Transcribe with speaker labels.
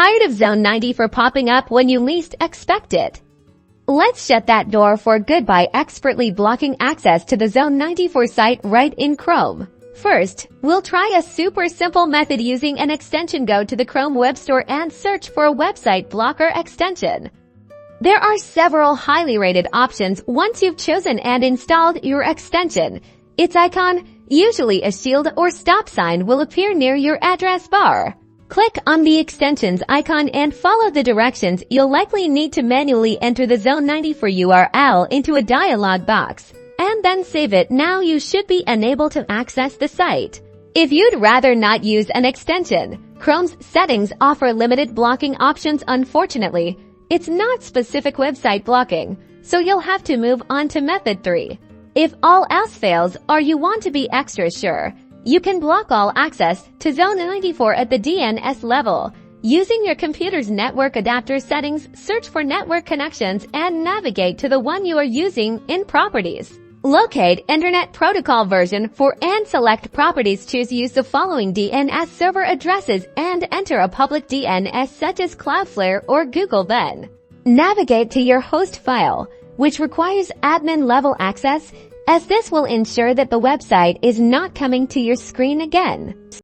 Speaker 1: Tired of Zone94 popping up when you least expect it? Let's shut that door for good by expertly blocking access to the Zone94 site right in Chrome. First, we'll try a super simple method using an extension. Go to the Chrome Web Store and search for a website blocker extension. There are several highly rated options once you've chosen and installed your extension. Its icon, usually a shield or stop sign, will appear near your address bar. Click on the extensions icon and follow the directions. You'll likely need to manually enter the Zone94 URL into a dialog box, and then save it. Now you should be unable to access the site. If you'd rather not use an extension, Chrome's settings offer limited blocking options. Unfortunately, it's not specific website blocking, so you'll have to move on to method 3. If all else fails or you want to be extra sure, you can block all access to Zone94 at the DNS level. Using your computer's network adapter settings, search for network connections and navigate to the one you are using in Properties. Locate Internet Protocol version 4 and select Properties. Use the following DNS server addresses and enter a public DNS such as Cloudflare or Google. Then, navigate to your host file, which requires admin level access, as this will ensure that the website is not coming to your screen again.